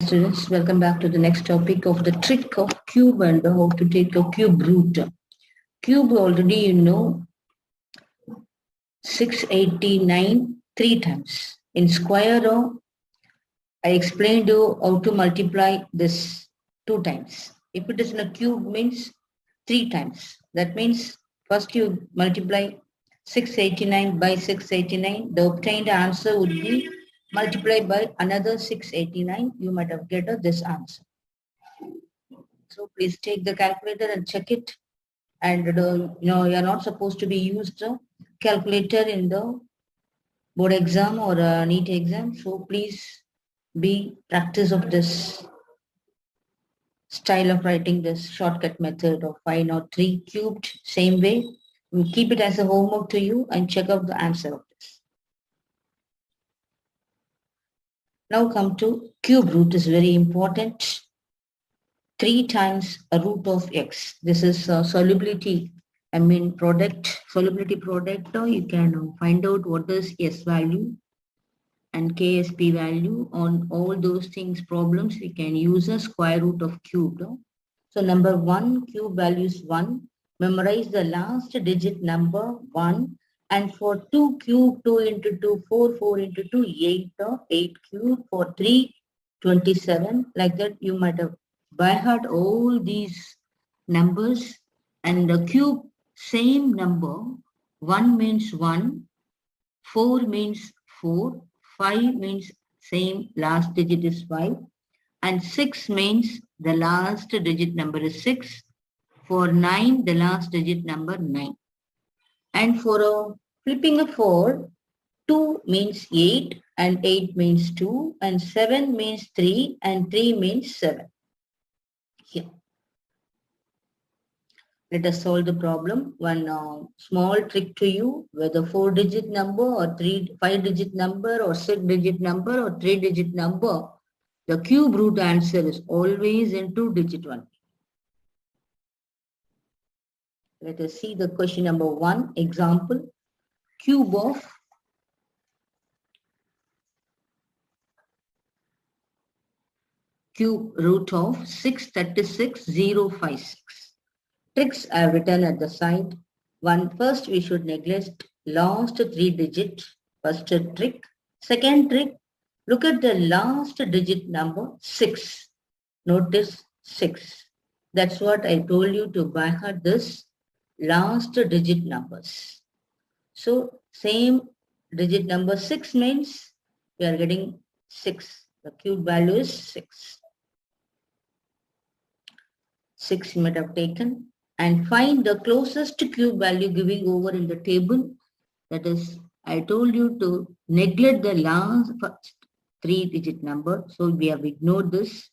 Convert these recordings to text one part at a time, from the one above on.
students, welcome back to the next topic of the trick of cube and how to take a cube root. Cube already you know 689 3 times. In square row, I explained you how to multiply this 2 times. If it is in a cube means 3 times. That means first you multiply 689 by 689. The obtained answer would be multiplied by another 689. You might have get this answer. So please take the calculator and check it. And you're not supposed to be used a calculator in the board exam or a NEET exam. So please be practice of this style of writing, this shortcut method of 503 cubed, same way. We'll keep it as a homework to you and check out the answer of this. Now come to cube root is very important. 3 times a root of x. This is solubility, solubility product. You can find out what is S value and KSP value on all those things problems. We can use a square root of cube. So number 1, cube value is 1. Memorize the last digit number 1. And for 2 cube, 2 into 2, 4, 4 into 2, 8, 8 cube. For 3, 27. Like that, you might have by heart all these numbers. And the cube, same number. 1 means 1, 4 means 4, 5 means same last digit is 5, and 6 means the last digit number is 6. For 9, the last digit number 9. And for flipping a 4, 2 means 8 and 8 means 2 and 7 means 3 and 3 means 7. Here. Let us solve the problem. One small trick to you, whether 4-digit number or 5-digit number or 6-digit number or 3-digit number, the cube root answer is always in 2-digit one. Let us see the question number 1. Example, cube root of 636,056. Tricks I have written at the side. First, we should neglect last 3 digit. First trick. Second trick, look at the last digit number 6. Notice 6. That's what I told you to by heart this last digit numbers. So same digit number 6 means we are getting 6. The cube value is 6. 6 you might have taken. And find the closest cube value giving over in the table. That is, I told you to neglect the last 3-digit number. So we have ignored this.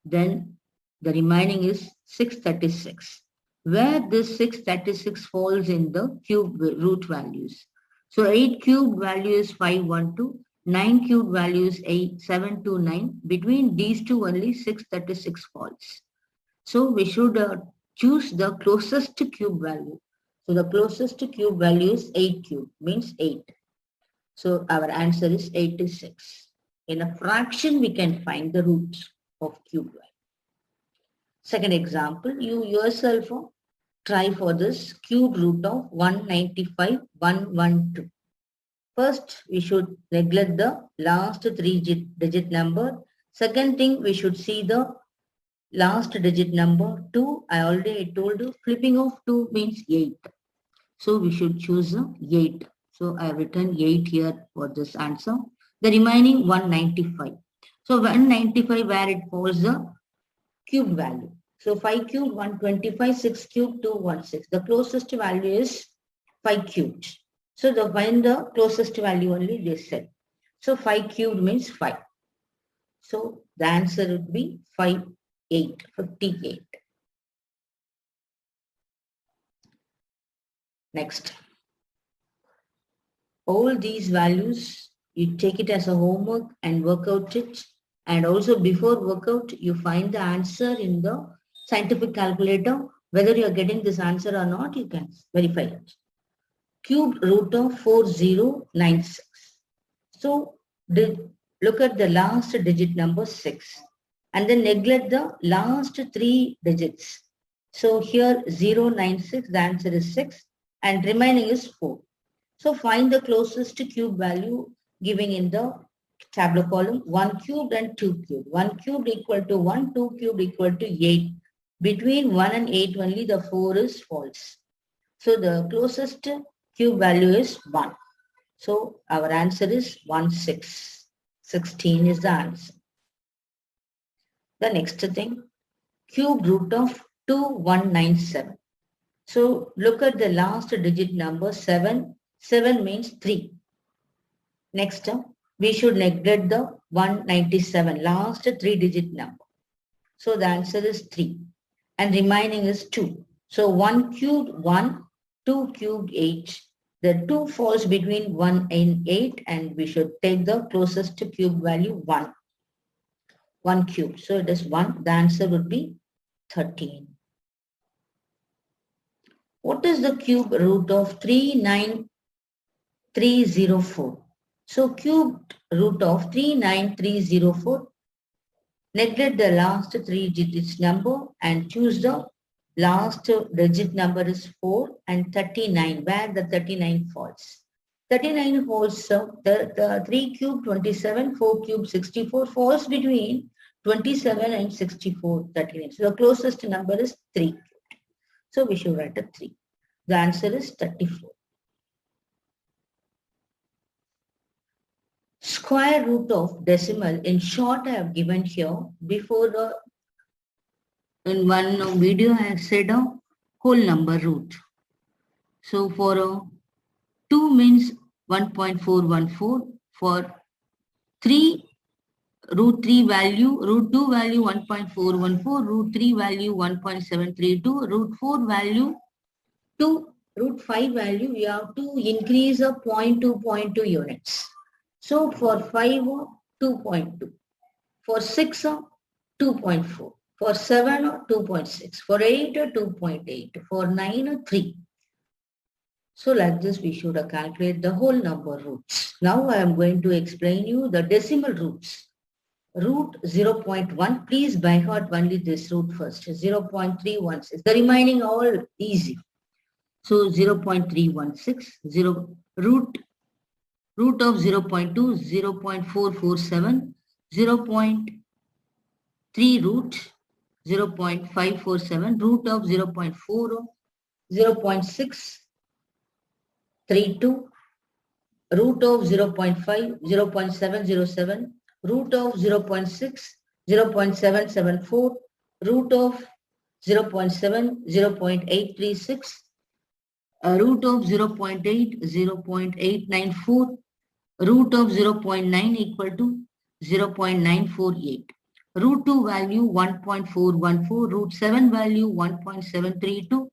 Then the remaining is 636. Where this 636 falls in the cube root values. So 8 cube value is 512. 9 cube value is 729. Between these two only 636 falls. So we should choose the closest cube value. So the closest cube value is 8 cube, means 8. So our answer is 86. In a fraction, we can find the root of cube value. Second example, you yourself try for this cube root of 195, 112. First, we should neglect the last 3-digit number. Second thing, we should see the last digit number 2. I already told you flipping of 2 means 8. So we should choose 8. So I have written 8 here for this answer. The remaining 195. So 195 where it falls the cube value. So 5 cubed 125, 6 cubed 216. The closest value is 5 cubed. So find the closest value only they said. So 5 cubed means 5. So the answer would be 58. Next. All these values, you take it as a homework and work out it. And also before workout, you find the answer in the scientific calculator. Whether you are getting this answer or not, you can verify it. Cube root of 4096. So look at the last digit number 6. and then neglect the last three digits. So here 096, the answer is 6 and remaining is 4. So find the closest cube value giving in the tabular column 1 cubed and 2 cubed. 1 cubed equal to 1, 2 cubed equal to 8. Between 1 and 8 only the 4 is false. So the closest cube value is 1. So our answer is 1, 6. 16 is the answer. The next thing, cube root of 2197. So look at the last digit number 7. 7 means 3. Next, we should neglect the 197, last 3-digit number. So the answer is 3 and remaining is 2. So 1 cubed 1, 2 cubed 8. The 2 falls between 1 and 8 and we should take the closest cube value 1. 1 cubed. So it is 1. The answer would be 13. What is the cube root of 39304? So cubed root of 39304, neglect the last 3 digits number and choose the last digit number is 4 and 39, where the 39 falls. 39 falls, the 3 cube 27, 4 cube 64 falls between 27 and 64, 39. So the closest number is 3. So we should write a 3. The answer is 34. Square root of decimal, in short I have given here. Before in one video I have said a whole number root. So for 2 means 1.414, for 3 root 3 value, root 2 value 1.414, root 3 value 1.732, root 4 value 2, root 5 value we have to increase a 0.2 units. So for 5, 2.2. For 6, 2.4. For 7, 2.6. For 8, 2.8. For 9, 3. So like this, we should calculate the whole number roots. Now I am going to explain you the decimal roots. Root 0.1, please by heart only this root first. 0.316. The remaining all easy. So 0.316, root of 0.2, 0.447, 0.3 root, 0.547, root of 0.4, 0.632, root of 0.5, 0.707, root of 0.6, 0.774, root of 0.7, 0.836, root of 0.8, 0.894, root of 0.9 equal to 0.948. Root 2 value 1.414, root 7 value 1.732,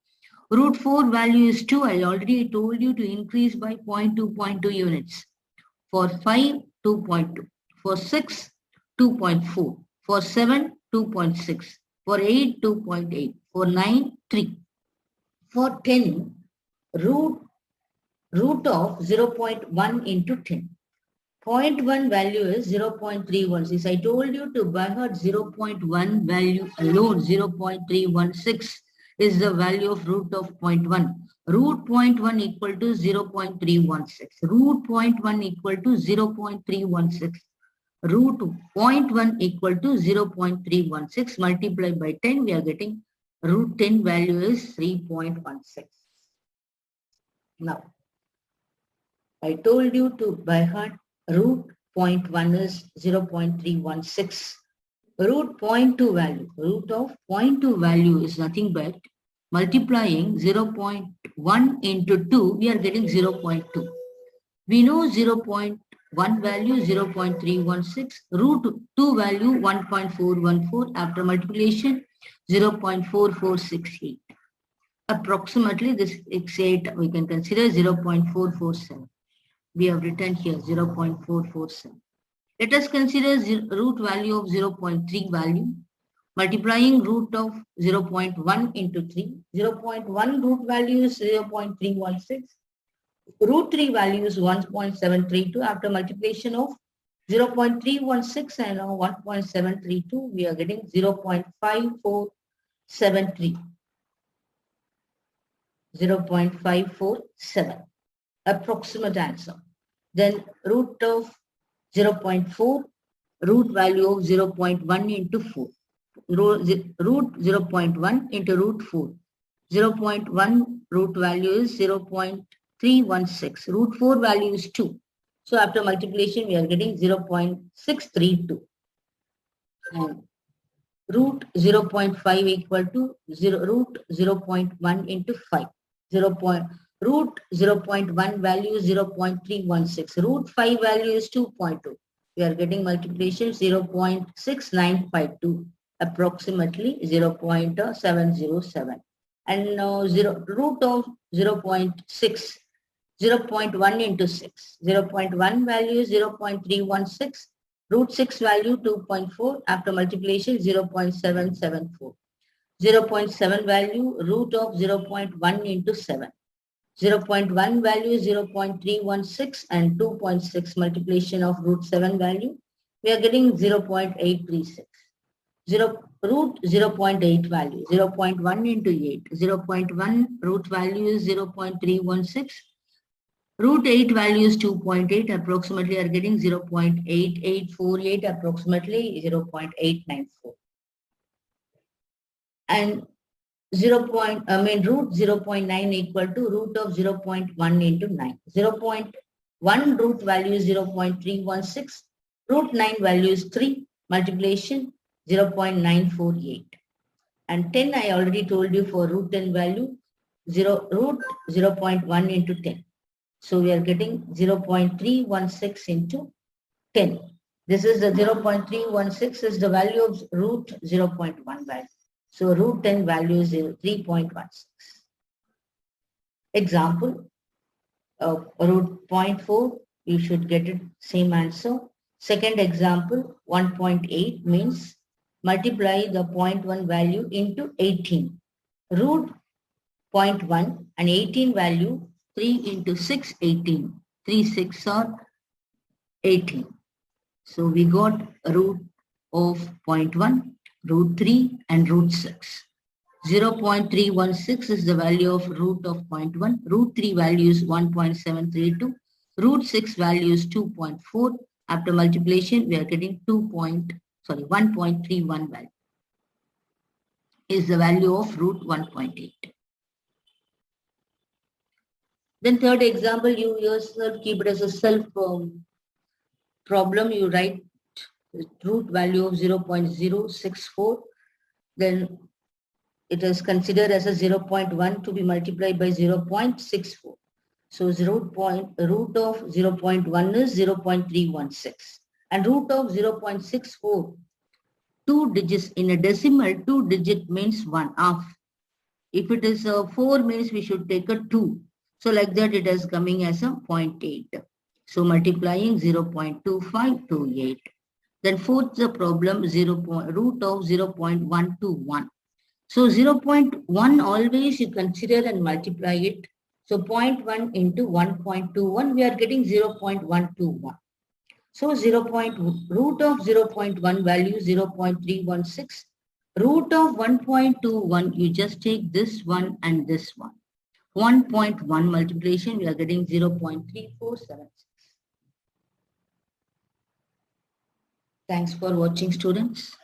root 4 value is 2. I already told you to increase by 0.2 units. For 5, 2.2. For 6, 2.4. For 7, 2.6. For 8, 2.8. For 9, 3. For 10, root of 0.1 into 10. 0.1 value is 0.31. Since I told you to by heart 0.1 value alone, 0.316 is the value of root of 0.1. Root 0.1 equal to 0.316. Root 0.1 equal to 0.316. Root 0.1 equal to 0.316 multiplied by 10, we are getting root 10 value is 3.16. Now, I told you to by heart root 0.1 is 0.316. Root 0.2 value, root of 0.2 value is nothing but multiplying 0.1 into 2, we are getting 0.2. We know 0.1 value 0.316, root 2 value 1.414, after multiplication 0.4468. Approximately this x8 we can consider 0.447. We have written here 0.447. Let us consider root value of 0.3 value. Multiplying root of 0.1 into 3. 0.1 root value is 0.316. Root 3 value is 1.732 after multiplication of 0.316 and 1.732, we are getting 0.5473. 0.547, approximate answer. Then root of 0.4, root value of 0.1 into 4. Root 0.1 into root 4. 0.1 root value is 0.316. Root 4 value is 2. So after multiplication, we are getting 0.632. And root 0.5 equal to root 0.1 into 5. Root 0.1 value is 0.316. Root 5 value is 2.2. We are getting multiplication 0.6952, approximately 0.707. And root of 0.6, 0.1 into 6. 0.1 value is 0.316. Root 6 value 2.4. After multiplication 0.774. 0.7 value root of 0.1 into 7. 0.1 value is 0.316 and 2.6 multiplication of root 7 value. We are getting 0.836. Root 0.8 value, 0.1 into 8. 0.1 root value is 0.316. Root 8 value is 2.8, approximately are getting 0.8848, approximately 0.894. And root 0.9 equal to root of 0.1 into 9. 0.1 root value is 0.316. Root 9 value is 3. Multiplication 0.948. And 10 I already told you for root 10 value, root 0.1 into 10. So we are getting 0.316 into 10. This is the 0.316 is the value of root 0.1 value. So root 10 value is 3.16. Example, root 0.4, you should get it same answer. Second example, 1.8 means multiply the 0.1 value into 18. Root 0.1 and 18 value, 3 into 6, 18. 3 6 are 18. So we got root of 0.1, root 3 and root 6. 0.316 is the value of root of 0.1. Root 3 value is 1.732. Root 6 value is 2.4. After multiplication, we are getting 1.31 value. Is the value of root 1.8. Then third example, you yourself keep it as a self problem. You write root value of 0.064. Then it is considered as a 0.1 to be multiplied by 0.64. So root of 0.1 is 0.316. And root of 0.64, 2 digits in a decimal, 2 digit means 1 half. If it is 4 means we should take a 2. So like that it is coming as a 0.8. So multiplying 0.2528. Then fourth the problem root of 0.121. So 0.1 always you consider and multiply it. So 0.1 into 1.21, we are getting 0.121. So root of 0.1 value 0.316. Root of 1.21, you just take this one and this one. 1.1 multiplication, we are getting 0.3476. Thanks for watching, students.